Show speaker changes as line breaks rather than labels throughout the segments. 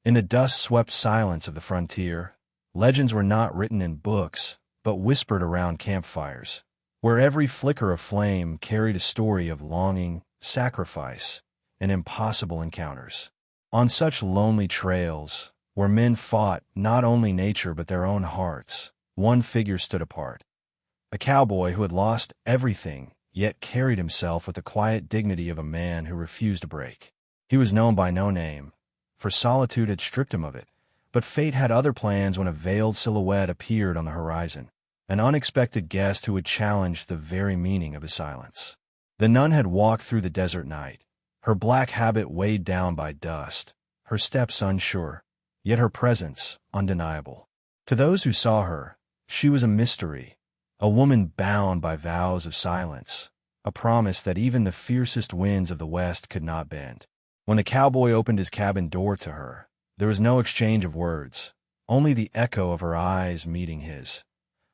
In the dust-swept silence of the frontier, legends were not written in books, but whispered around campfires, where every flicker of flame carried a story of longing, sacrifice, and impossible encounters. On such lonely trails, where men fought not only nature but their own hearts, one figure stood apart. A cowboy who had lost everything, yet carried himself with the quiet dignity of a man who refused to break. He was known by no name, for solitude had stripped him of it, but fate had other plans when a veiled silhouette appeared on the horizon, an unexpected guest who would challenge the very meaning of his silence. The nun had walked through the desert night, her black habit weighed down by dust, her steps unsure, yet her presence undeniable. To those who saw her, she was a mystery, a woman bound by vows of silence, a promise that even the fiercest winds of the West could not bend. When the cowboy opened his cabin door to her, there was no exchange of words, only the echo of her eyes meeting his,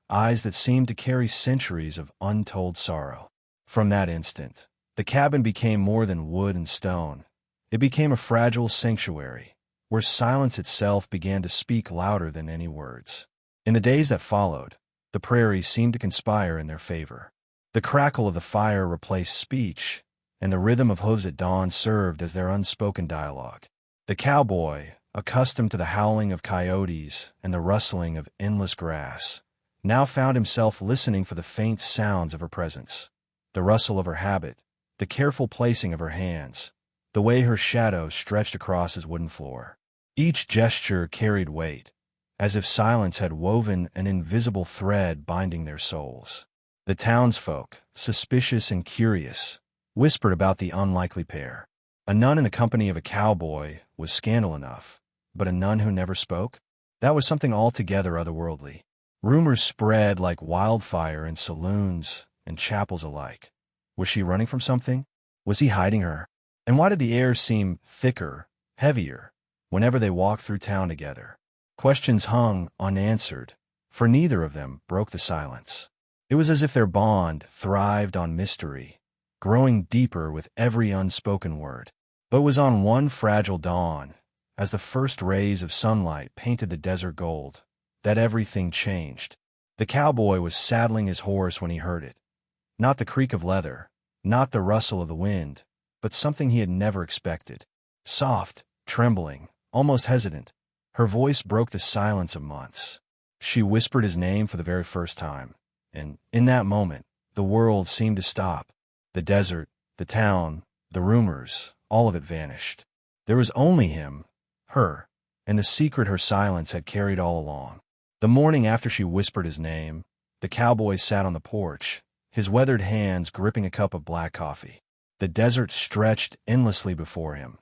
eyes that seemed to carry centuries of untold sorrow. From that instant, the cabin became more than wood and stone. It became a fragile sanctuary, where silence itself began to speak louder than any words. In the days that followed, the prairies seemed to conspire in their favor. The crackle of the fire replaced speech, and the rhythm of hooves at dawn served as their unspoken dialogue. The cowboy, accustomed to the howling of coyotes and the rustling of endless grass, now found himself listening for the faint sounds of her presence, the rustle of her habit, the careful placing of her hands, the way her shadow stretched across his wooden floor. Each gesture carried weight, as if silence had woven an invisible thread binding their souls. The townsfolk, suspicious and curious, whispered about the unlikely pair. A nun in the company of a cowboy was scandal enough, but a nun who never spoke? That was something altogether otherworldly. Rumors spread like wildfire in saloons and chapels alike. Was she running from something? Was he hiding her? And why did the air seem thicker, heavier, whenever they walked through town together? Questions hung unanswered, for neither of them broke the silence. It was as if their bond thrived on mystery, growing deeper with every unspoken word. But it was on one fragile dawn, as the first rays of sunlight painted the desert gold, that everything changed. The cowboy was saddling his horse when he heard it. Not the creak of leather, not the rustle of the wind, but something he had never expected. Soft, trembling, almost hesitant, her voice broke the silence of months. She whispered his name for the very first time, and in that moment, the world seemed to stop. The desert, the town, the rumors, all of it vanished. There was only him, her, and the secret her silence had carried all along. The morning after she whispered his name, the cowboy sat on the porch, his weathered hands gripping a cup of black coffee. The desert stretched endlessly before him,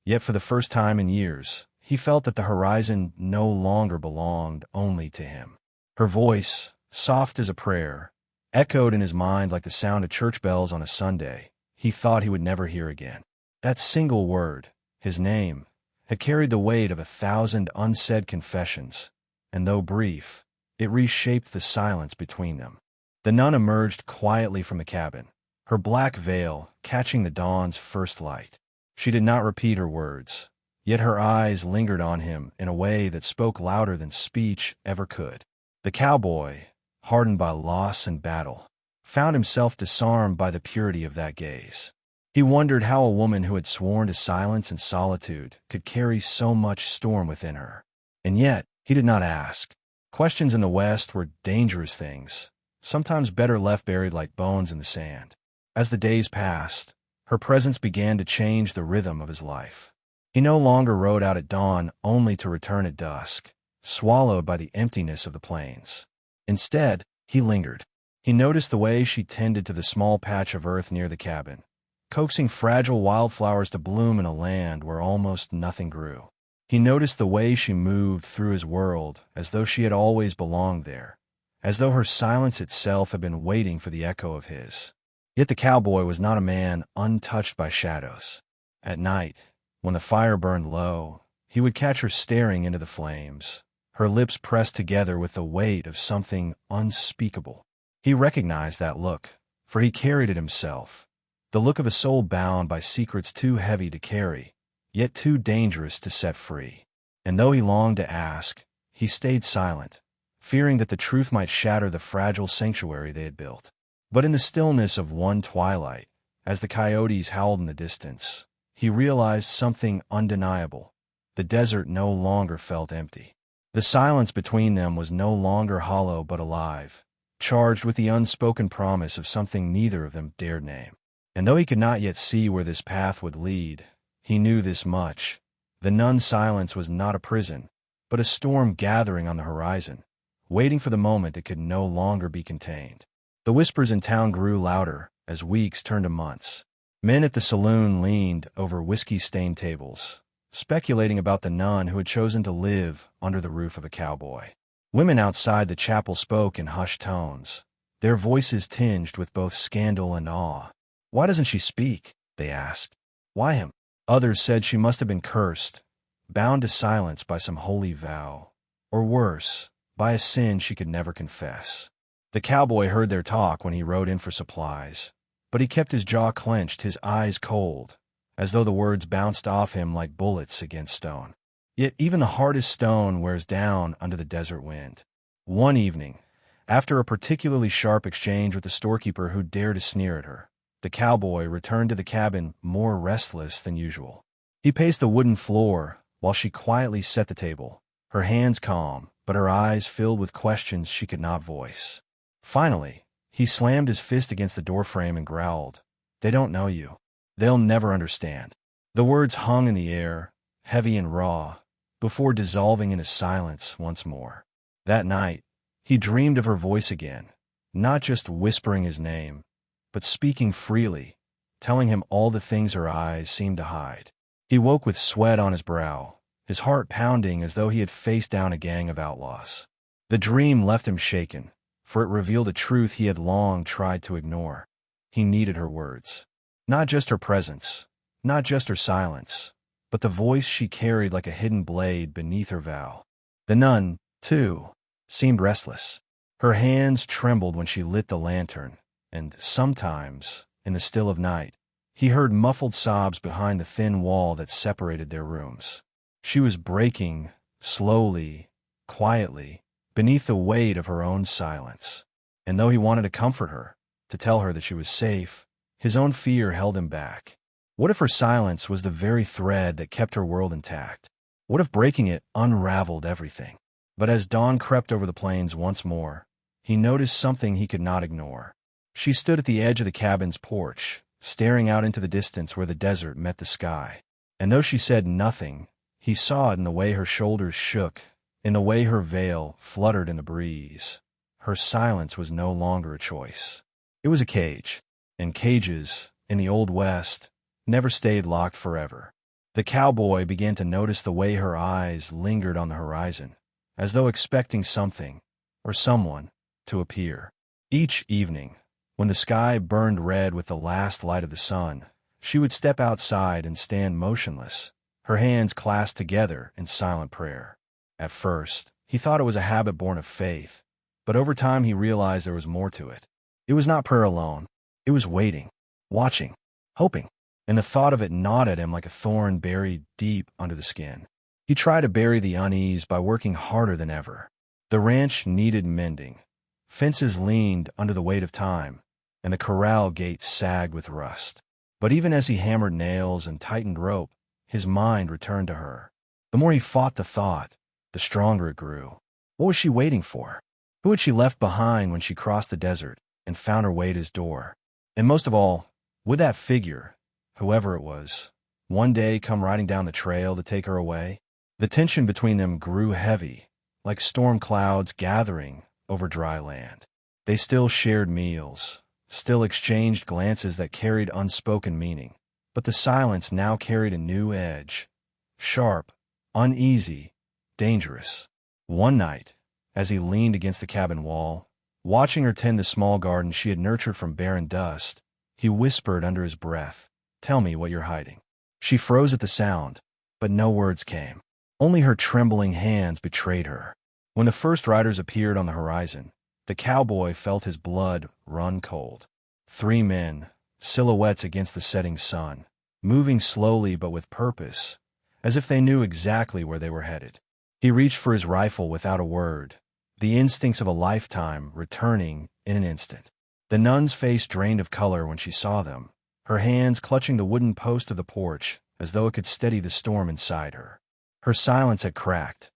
yet for the first time in years, he felt that the horizon no longer belonged only to him. Her voice, soft as a prayer, echoed in his mind like the sound of church bells on a Sunday he thought he would never hear again. That single word, his name, had carried the weight of 1,000 unsaid confessions, and though brief, it reshaped the silence between them. The nun emerged quietly from the cabin, her black veil catching the dawn's first light. She did not repeat her words, yet her eyes lingered on him in a way that spoke louder than speech ever could. The cowboy, hardened by loss and battle, found himself disarmed by the purity of that gaze. He wondered how a woman who had sworn to silence and solitude could carry so much storm within her. And yet, he did not ask. Questions in the West were dangerous things, sometimes better left buried like bones in the sand. As the days passed, her presence began to change the rhythm of his life. He no longer rode out at dawn only to return at dusk, swallowed by the emptiness of the plains. Instead, he lingered. He noticed the way she tended to the small patch of earth near the cabin, coaxing fragile wildflowers to bloom in a land where almost nothing grew. He noticed the way she moved through his world as though she had always belonged there, as though her silence itself had been waiting for the echo of his. Yet the cowboy was not a man untouched by shadows. At night, when the fire burned low, he would catch her staring into the flames, her lips pressed together with the weight of something unspeakable. He recognized that look, for he carried it himself, the look of a soul bound by secrets too heavy to carry, yet too dangerous to set free. And though he longed to ask, he stayed silent, fearing that the truth might shatter the fragile sanctuary they had built. But in the stillness of one twilight, as the coyotes howled in the distance, he realized something undeniable. The desert no longer felt empty. The silence between them was no longer hollow but alive, charged with the unspoken promise of something neither of them dared name. And though he could not yet see where this path would lead, he knew this much. The nun's silence was not a prison, but a storm gathering on the horizon, waiting for the moment it could no longer be contained. The whispers in town grew louder as weeks turned to months. Men at the saloon leaned over whiskey-stained tables, speculating about the nun who had chosen to live under the roof of a cowboy. Women outside the chapel spoke in hushed tones, their voices tinged with both scandal and awe. "Why doesn't she speak?" they asked. "Why him?" Others said she must have been cursed, bound to silence by some holy vow, or worse, by a sin she could never confess. The cowboy heard their talk when he rode in for supplies, but he kept his jaw clenched, his eyes cold, as though the words bounced off him like bullets against stone. Yet even the hardest stone wears down under the desert wind. One evening, after a particularly sharp exchange with the storekeeper who dared to sneer at her, the cowboy returned to the cabin more restless than usual. He paced the wooden floor while she quietly set the table, her hands calm, but her eyes filled with questions she could not voice. Finally, he slammed his fist against the doorframe and growled, "They don't know you. They'll never understand." The words hung in the air, heavy and raw, before dissolving into silence once more. That night, he dreamed of her voice again, not just whispering his name, but speaking freely, telling him all the things her eyes seemed to hide. He woke with sweat on his brow, his heart pounding as though he had faced down a gang of outlaws. The dream left him shaken, for it revealed a truth he had long tried to ignore. He needed her words. Not just her presence, not just her silence, but the voice she carried like a hidden blade beneath her vow. The nun, too, seemed restless. Her hands trembled when she lit the lantern, and sometimes, in the still of night, he heard muffled sobs behind the thin wall that separated their rooms. She was breaking, slowly, quietly, beneath the weight of her own silence. And though he wanted to comfort her, to tell her that she was safe, his own fear held him back. What if her silence was the very thread that kept her world intact? What if breaking it unraveled everything? But as dawn crept over the plains once more, he noticed something he could not ignore. She stood at the edge of the cabin's porch, staring out into the distance where the desert met the sky. And though she said nothing, he saw it in the way her shoulders shook, in the way her veil fluttered in the breeze. Her silence was no longer a choice. It was a cage, and cages, in the Old West, never stayed locked forever. The cowboy began to notice the way her eyes lingered on the horizon, as though expecting something, or someone, to appear. Each evening, when the sky burned red with the last light of the sun, she would step outside and stand motionless, her hands clasped together in silent prayer. At first, he thought it was a habit born of faith, but over time he realized there was more to it. It was not prayer alone. It was waiting, watching, hoping, and the thought of it gnawed at him like a thorn buried deep under the skin. He tried to bury the unease by working harder than ever. The ranch needed mending. Fences leaned under the weight of time, and the corral gates sagged with rust. But even as he hammered nails and tightened rope, his mind returned to her. The more he fought the thought, the stronger it grew. What was she waiting for? Who had she left behind when she crossed the desert and found her way at his door? And most of all, would that figure, whoever it was, one day come riding down the trail to take her away? The tension between them grew heavy, like storm clouds gathering over dry land. They still shared meals, still exchanged glances that carried unspoken meaning, but the silence now carried a new edge, sharp, uneasy, dangerous. One night, as he leaned against the cabin wall, watching her tend the small garden she had nurtured from barren dust, he whispered under his breath, "Tell me what you're hiding." She froze at the sound, but no words came. Only her trembling hands betrayed her. When the first riders appeared on the horizon, the cowboy felt his blood run cold. 3 men, silhouettes against the setting sun, moving slowly but with purpose, as if they knew exactly where they were headed. He reached for his rifle without a word, the instincts of a lifetime returning in an instant. The nun's face drained of color when she saw them, her hands clutching the wooden post of the porch as though it could steady the storm inside her. Her silence had cracked,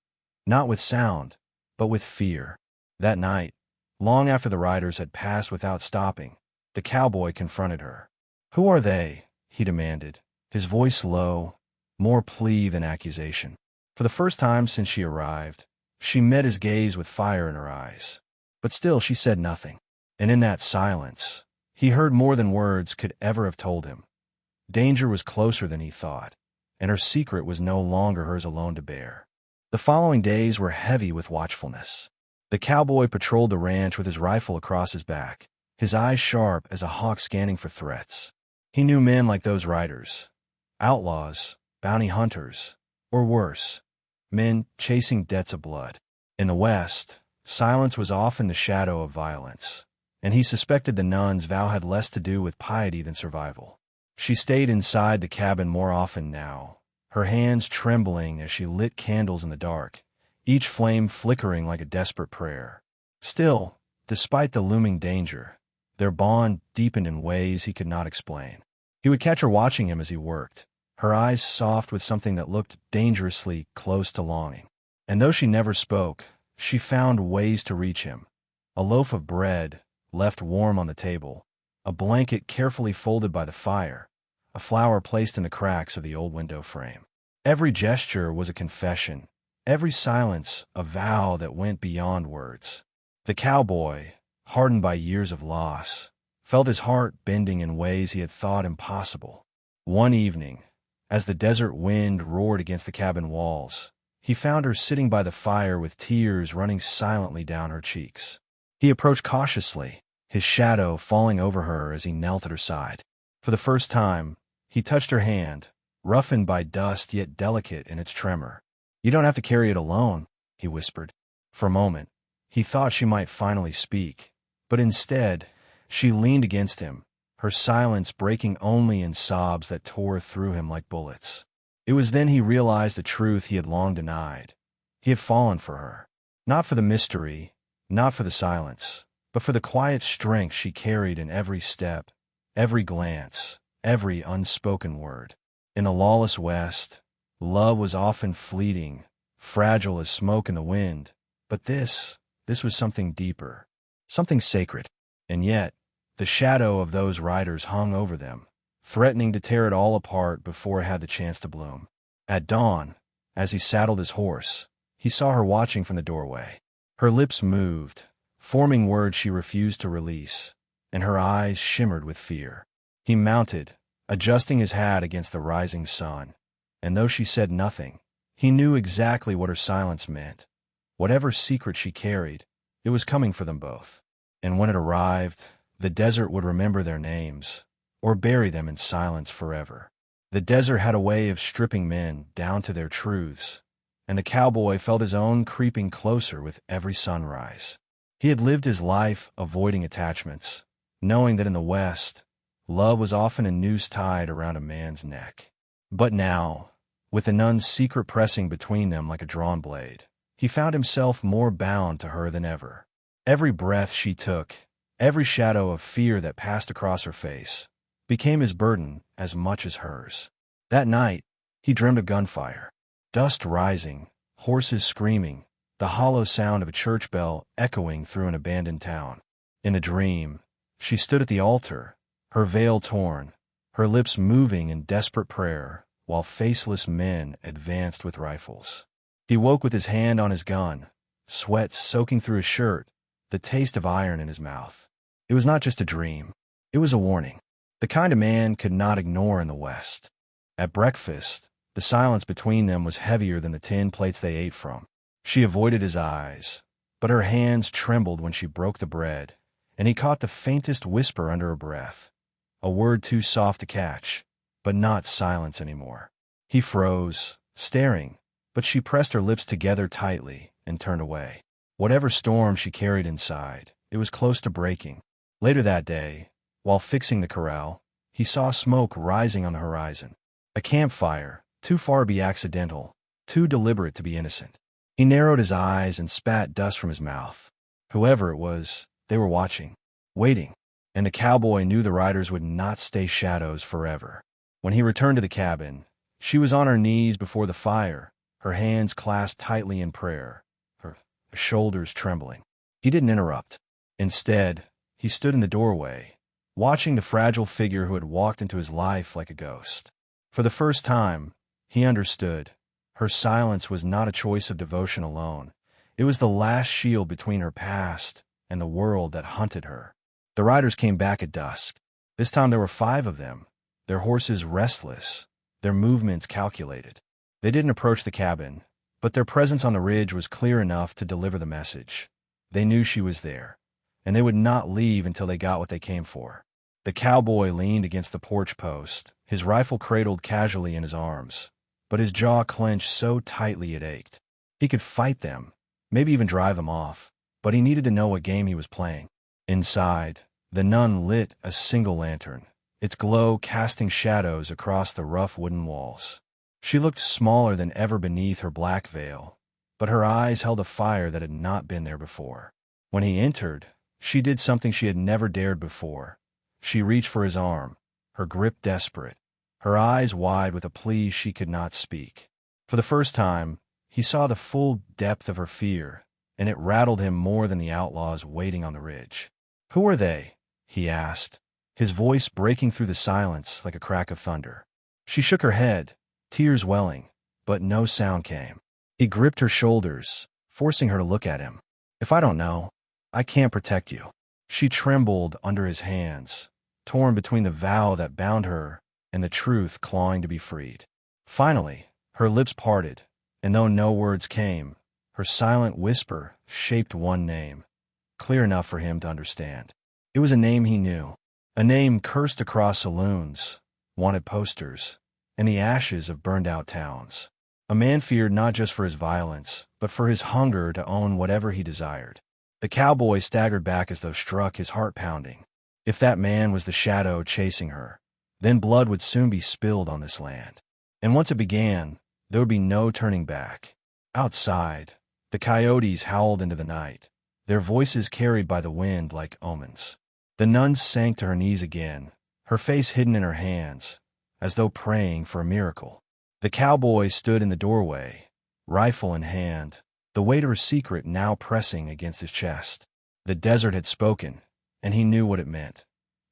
not with sound, but with fear. That night, long after the riders had passed without stopping, the cowboy confronted her. "Who are they?" he demanded, his voice low, more plea than accusation. For the first time since she arrived, she met his gaze with fire in her eyes. But still she said nothing. And in that silence, he heard more than words could ever have told him. Danger was closer than he thought, and her secret was no longer hers alone to bear. The following days were heavy with watchfulness. The cowboy patrolled the ranch with his rifle across his back, his eyes sharp as a hawk scanning for threats. He knew men like those riders, outlaws, bounty hunters, or worse, men chasing debts of blood. In the West, silence was often the shadow of violence, and he suspected the nun's vow had less to do with piety than survival. She stayed inside the cabin more often now, her hands trembling as she lit candles in the dark, each flame flickering like a desperate prayer. Still, despite the looming danger, their bond deepened in ways he could not explain. He would catch her watching him as he worked, her eyes soft with something that looked dangerously close to longing. And though she never spoke, she found ways to reach him. A loaf of bread, left warm on the table, a blanket carefully folded by the fire, a flower placed in the cracks of the old window frame. Every gesture was a confession, every silence a vow that went beyond words. The cowboy, hardened by years of loss, felt his heart bending in ways he had thought impossible. One evening, as the desert wind roared against the cabin walls, he found her sitting by the fire with tears running silently down her cheeks. He approached cautiously, his shadow falling over her as he knelt at her side. For the first time, he touched her hand, roughened by dust yet delicate in its tremor. "You don't have to carry it alone," he whispered. For a moment, he thought she might finally speak, but instead, she leaned against him, her silence breaking only in sobs that tore through him like bullets. It was then he realized the truth he had long denied. He had fallen for her. Not for the mystery, not for the silence, but for the quiet strength she carried in every step, every glance, every unspoken word. In the lawless West, love was often fleeting, fragile as smoke in the wind, but this was something deeper, something sacred. And yet, the shadow of those riders hung over them, threatening to tear it all apart before it had the chance to bloom. At dawn, as he saddled his horse, he saw her watching from the doorway. Her lips moved, forming words she refused to release, and her eyes shimmered with fear. He mounted, adjusting his hat against the rising sun, and though she said nothing, he knew exactly what her silence meant. Whatever secret she carried, it was coming for them both. And when it arrived, the desert would remember their names, or bury them in silence forever. The desert had a way of stripping men down to their truths, and the cowboy felt his own creeping closer with every sunrise. He had lived his life avoiding attachments, knowing that in the West, love was often a noose tied around a man's neck. But now, with the nun's secret pressing between them like a drawn blade, he found himself more bound to her than ever. Every breath she took, every shadow of fear that passed across her face, became his burden as much as hers. That night, he dreamed of gunfire, dust rising, horses screaming, the hollow sound of a church bell echoing through an abandoned town. In the dream, she stood at the altar, her veil torn, her lips moving in desperate prayer, while faceless men advanced with rifles. He woke with his hand on his gun, sweat soaking through his shirt, the taste of iron in his mouth. It was not just a dream. It was a warning, the kind a man could not ignore in the West. At breakfast, the silence between them was heavier than the tin plates they ate from. She avoided his eyes, but her hands trembled when she broke the bread, and he caught the faintest whisper under her breath, a word too soft to catch, but not silence anymore. He froze, staring, but she pressed her lips together tightly and turned away. Whatever storm she carried inside, it was close to breaking. Later that day, while fixing the corral, he saw smoke rising on the horizon. A campfire, Too far to be accidental, too deliberate to be innocent. He narrowed his eyes and spat dust from his mouth. Whoever it was, they were watching, waiting, and the cowboy knew the riders would not stay shadows forever. When he returned to the cabin, she was on her knees before the fire, her hands clasped tightly in prayer, her shoulders trembling. He didn't interrupt. Instead, he stood in the doorway, watching the fragile figure who had walked into his life like a ghost. For the first time, he understood. Her silence was not a choice of devotion alone. It was the last shield between her past and the world that hunted her. The riders came back at dusk. This time there were 5 of them, their horses restless, their movements calculated. They didn't approach the cabin, but their presence on the ridge was clear enough to deliver the message. They knew she was there, and they would not leave until they got what they came for. The cowboy leaned against the porch post, his rifle cradled casually in his arms, but his jaw clenched so tightly it ached. He could fight them, maybe even drive them off, but he needed to know what game he was playing. Inside, the nun lit a single lantern, its glow casting shadows across the rough wooden walls. She looked smaller than ever beneath her black veil, but her eyes held a fire that had not been there before. When he entered, she did something she had never dared before. She reached for his arm, her grip desperate, her eyes wide with a plea she could not speak. For the first time, he saw the full depth of her fear, and it rattled him more than the outlaws waiting on the ridge. "Who are they?" he asked, his voice breaking through the silence like a crack of thunder. She shook her head, tears welling, but no sound came. He gripped her shoulders, forcing her to look at him. "If I don't know, I can't protect you." She trembled under his hands, torn between the vow that bound her and the truth clawing to be freed. Finally, her lips parted, and though no words came, her silent whisper shaped one name, clear enough for him to understand. It was a name he knew, a name cursed across saloons, wanted posters, and the ashes of burned-out towns. A man feared not just for his violence, but for his hunger to own whatever he desired. The cowboy staggered back as though struck, his heart pounding. If that man was the shadow chasing her, then blood would soon be spilled on this land. And once it began, there would be no turning back. Outside, the coyotes howled into the night, their voices carried by the wind like omens. The nun sank to her knees again, her face hidden in her hands, as though praying for a miracle. The cowboy stood in the doorway, rifle in hand, the weight of her secret now pressing against his chest. The desert had spoken, and he knew what it meant.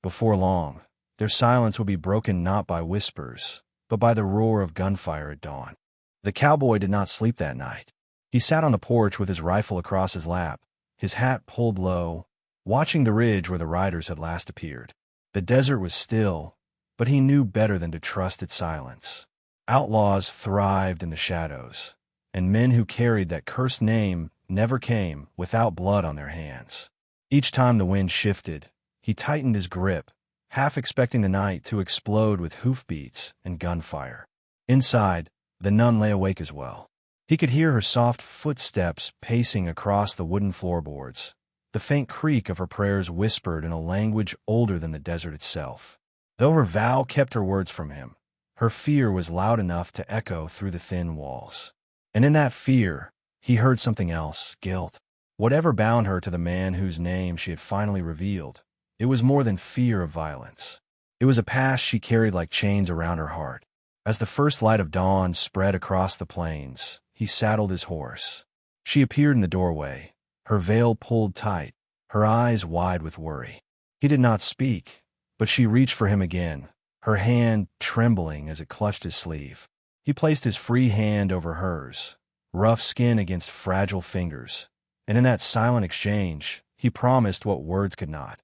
Before long, their silence would be broken not by whispers, but by the roar of gunfire at dawn. The cowboy did not sleep that night. He sat on the porch with his rifle across his lap, his hat pulled low, watching the ridge where the riders had last appeared. The desert was still, but he knew better than to trust its silence. Outlaws thrived in the shadows, and men who carried that cursed name never came without blood on their hands. Each time the wind shifted, he tightened his grip, half expecting the night to explode with hoofbeats and gunfire. Inside, the nun lay awake as well. He could hear her soft footsteps pacing across the wooden floorboards, the faint creak of her prayers whispered in a language older than the desert itself. Though her vow kept her words from him, her fear was loud enough to echo through the thin walls. And in that fear, he heard something else, guilt. Whatever bound her to the man whose name she had finally revealed, it was more than fear of violence. It was a past she carried like chains around her heart. As the first light of dawn spread across the plains, he saddled his horse. She appeared in the doorway, her veil pulled tight, her eyes wide with worry. He did not speak, but she reached for him again, her hand trembling as it clutched his sleeve. He placed his free hand over hers, rough skin against fragile fingers, and in that silent exchange, he promised what words could not.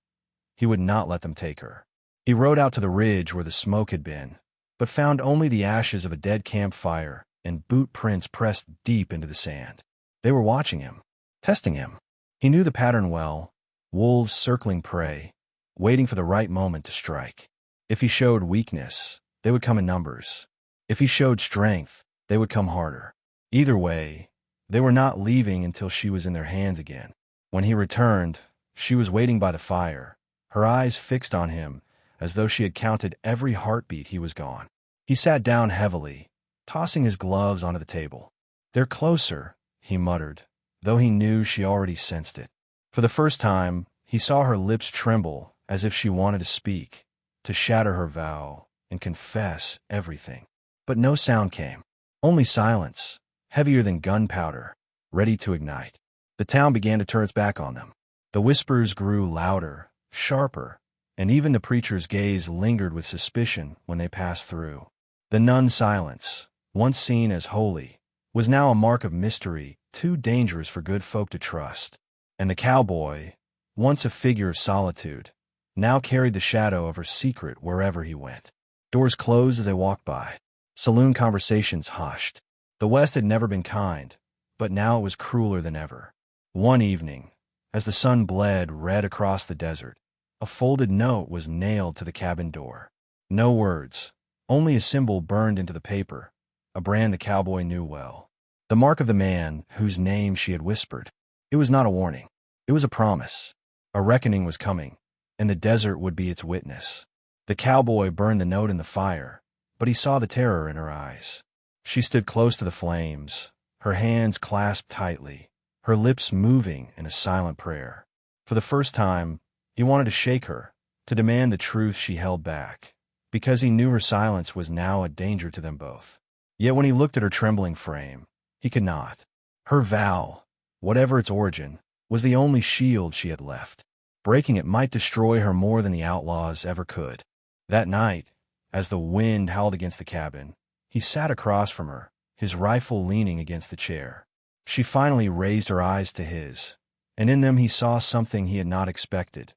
He would not let them take her. He rode out to the ridge where the smoke had been, but found only the ashes of a dead campfire and boot prints pressed deep into the sand. They were watching him, testing him. He knew the pattern well, wolves circling prey, waiting for the right moment to strike. If he showed weakness, they would come in numbers. If he showed strength, they would come harder. Either way, they were not leaving until she was in their hands again. When he returned, she was waiting by the fire, her eyes fixed on him as though she had counted every heartbeat he was gone. He sat down heavily, tossing his gloves onto the table. "They're closer," he muttered, though he knew she already sensed it. For the first time, he saw her lips tremble as if she wanted to speak, to shatter her vow and confess everything. But no sound came. Only silence, heavier than gunpowder, ready to ignite. The town began to turn its back on them. The whispers grew louder, sharper, and even the preacher's gaze lingered with suspicion when they passed through. The nun's silence, once seen as holy, was now a mark of mystery too dangerous for good folk to trust. And the cowboy, once a figure of solitude, now carried the shadow of her secret wherever he went. Doors closed as they walked by. Saloon conversations hushed. The West had never been kind, but now it was crueler than ever. One evening, as the sun bled red across the desert, a folded note was nailed to the cabin door. No words, only a symbol burned into the paper, a brand the cowboy knew well. The mark of the man whose name she had whispered. It was not a warning. It was a promise. A reckoning was coming, and the desert would be its witness. The cowboy burned the note in the fire, but he saw the terror in her eyes. She stood close to the flames, her hands clasped tightly, her lips moving in a silent prayer. For the first time, he wanted to shake her, to demand the truth she held back, because he knew her silence was now a danger to them both. Yet when he looked at her trembling frame, he could not. Her vow, whatever its origin, was the only shield she had left. Breaking it might destroy her more than the outlaws ever could. That night, as the wind howled against the cabin, he sat across from her, his rifle leaning against the chair. She finally raised her eyes to his, and in them he saw something he had not expected.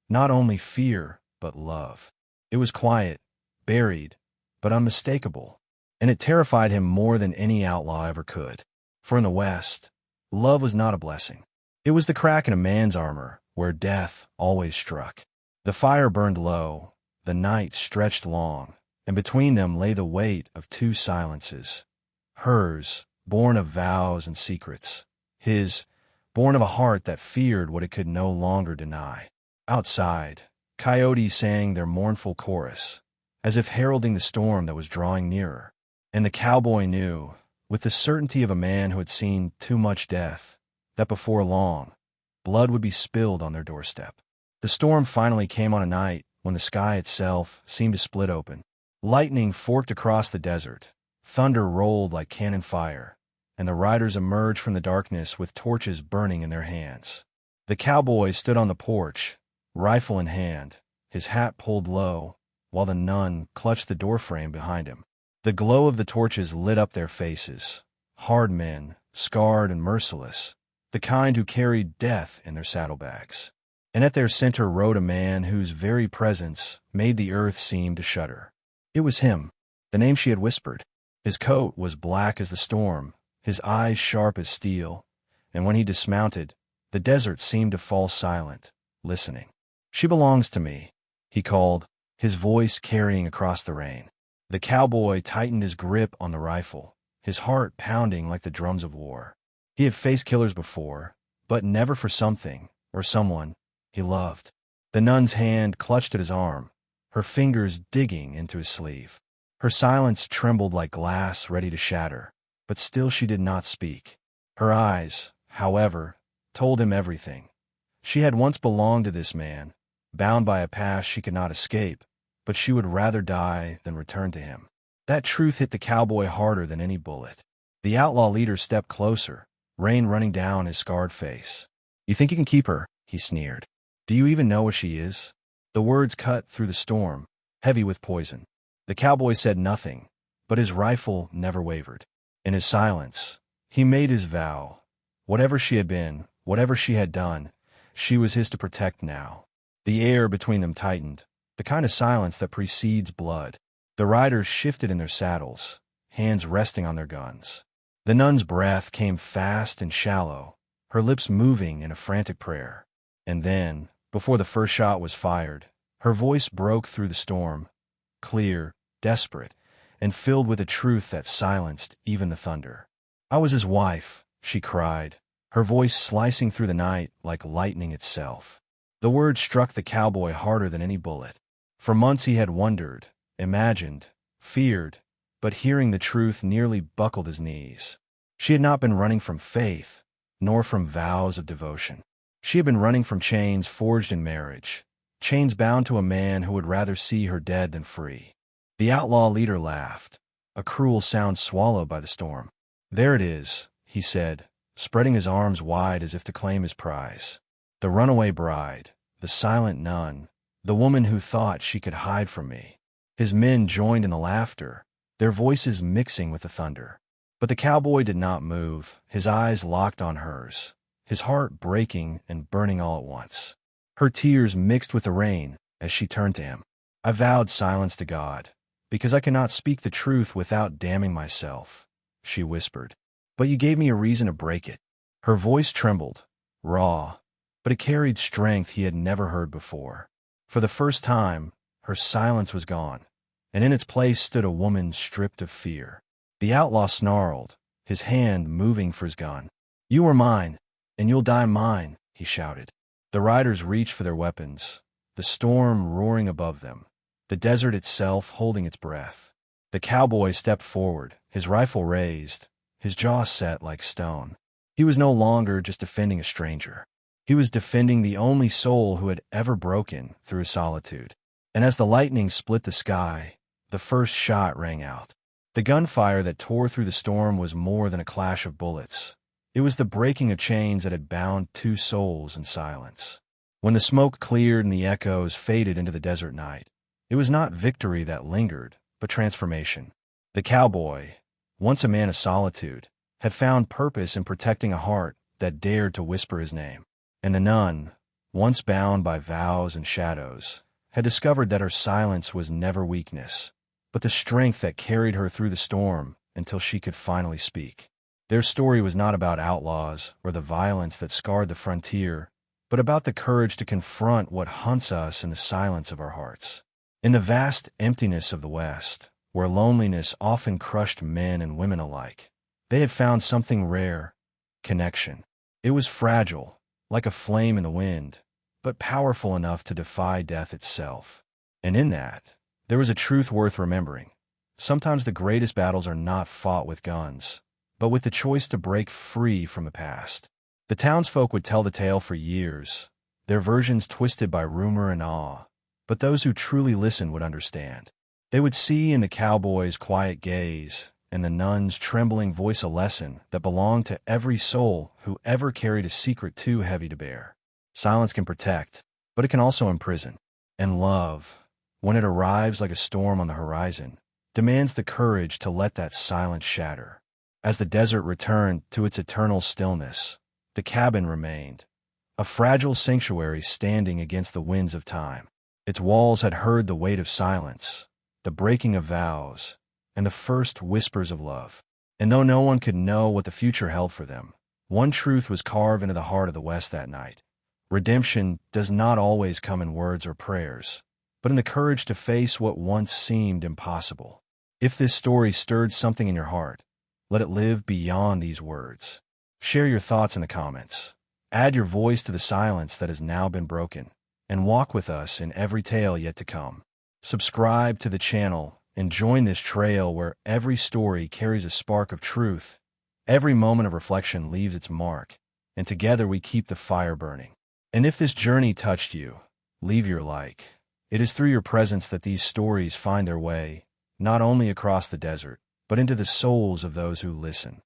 Not only fear, but love. It was quiet, buried, but unmistakable, and it terrified him more than any outlaw ever could. For in the West, love was not a blessing. It was the crack in a man's armor, where death always struck. The fire burned low, the night stretched long, and between them lay the weight of two silences. Hers, born of vows and secrets. His, born of a heart that feared what it could no longer deny. Outside, coyotes sang their mournful chorus, as if heralding the storm that was drawing nearer. And the cowboy knew, with the certainty of a man who had seen too much death, that before long, blood would be spilled on their doorstep. The storm finally came on a night when the sky itself seemed to split open. Lightning forked across the desert, thunder rolled like cannon fire, and the riders emerged from the darkness with torches burning in their hands. The cowboy stood on the porch, rifle in hand, his hat pulled low, while the nun clutched the doorframe behind him. The glow of the torches lit up their faces, hard men, scarred and merciless, the kind who carried death in their saddlebags. And at their center rode a man whose very presence made the earth seem to shudder. It was him, the name she had whispered. His coat was black as the storm, his eyes sharp as steel, and when he dismounted, the desert seemed to fall silent, listening. "She belongs to me," he called, his voice carrying across the rain. The cowboy tightened his grip on the rifle, his heart pounding like the drums of war. He had faced killers before, but never for something, or someone, he loved. The nun's hand clutched at his arm, her fingers digging into his sleeve. Her silence trembled like glass ready to shatter, but still she did not speak. Her eyes, however, told him everything. She had once belonged to this man, bound by a past she could not escape, but she would rather die than return to him. That truth hit the cowboy harder than any bullet. The outlaw leader stepped closer, rain running down his scarred face. "You think you can keep her?" he sneered. "Do you even know what she is?" The words cut through the storm, heavy with poison. The cowboy said nothing, but his rifle never wavered. In his silence, he made his vow. Whatever she had been, whatever she had done, she was his to protect now. The air between them tightened, the kind of silence that precedes blood. The riders shifted in their saddles, hands resting on their guns. The nun's breath came fast and shallow, her lips moving in a frantic prayer. And then, before the first shot was fired, her voice broke through the storm, clear, desperate, and filled with a truth that silenced even the thunder. "I was his wife," she cried, her voice slicing through the night like lightning itself. The word struck the cowboy harder than any bullet. For months he had wondered, imagined, feared, but hearing the truth nearly buckled his knees. She had not been running from faith, nor from vows of devotion. She had been running from chains forged in marriage, chains bound to a man who would rather see her dead than free. The outlaw leader laughed, a cruel sound swallowed by the storm. "There it is," he said, spreading his arms wide as if to claim his prize. "The runaway bride, the silent nun, the woman who thought she could hide from me." His men joined in the laughter, their voices mixing with the thunder. But the cowboy did not move, his eyes locked on hers, his heart breaking and burning all at once. Her tears mixed with the rain as she turned to him. "I vowed silence to God, because I cannot speak the truth without damning myself," she whispered. "But you gave me a reason to break it." Her voice trembled, raw, but it carried strength he had never heard before. For the first time, her silence was gone, and in its place stood a woman stripped of fear. The outlaw snarled, his hand moving for his gun. "You are mine, and you'll die mine," he shouted. The riders reached for their weapons, the storm roaring above them, the desert itself holding its breath. The cowboy stepped forward, his rifle raised, his jaw set like stone. He was no longer just defending a stranger. He was defending the only soul who had ever broken through his solitude. And as the lightning split the sky, the first shot rang out. The gunfire that tore through the storm was more than a clash of bullets. It was the breaking of chains that had bound two souls in silence. When the smoke cleared and the echoes faded into the desert night, it was not victory that lingered, but transformation. The cowboy, once a man of solitude, had found purpose in protecting a heart that dared to whisper his name. And the nun, once bound by vows and shadows, had discovered that her silence was never weakness, but the strength that carried her through the storm until she could finally speak. Their story was not about outlaws or the violence that scarred the frontier, but about the courage to confront what haunts us in the silence of our hearts. In the vast emptiness of the West, where loneliness often crushed men and women alike, they had found something rare: connection. It was fragile, like a flame in the wind, but powerful enough to defy death itself. And in that, there was a truth worth remembering. Sometimes the greatest battles are not fought with guns, but with the choice to break free from the past. The townsfolk would tell the tale for years, their versions twisted by rumor and awe, but those who truly listened would understand. They would see in the cowboy's quiet gaze and the nun's trembling voice a lesson that belonged to every soul who ever carried a secret too heavy to bear. Silence can protect, but it can also imprison. And love, when it arrives like a storm on the horizon, demands the courage to let that silence shatter. As the desert returned to its eternal stillness, the cabin remained, a fragile sanctuary standing against the winds of time. Its walls had heard the weight of silence, the breaking of vows, and the first whispers of love. And though no one could know what the future held for them, one truth was carved into the heart of the West that night. Redemption does not always come in words or prayers, but in the courage to face what once seemed impossible. If this story stirred something in your heart, let it live beyond these words. Share your thoughts in the comments. Add your voice to the silence that has now been broken, and walk with us in every tale yet to come. Subscribe to the channel and join this trail where every story carries a spark of truth. Every moment of reflection leaves its mark, and together we keep the fire burning. And if this journey touched you, leave your like. It is through your presence that these stories find their way, not only across the desert, but into the souls of those who listen.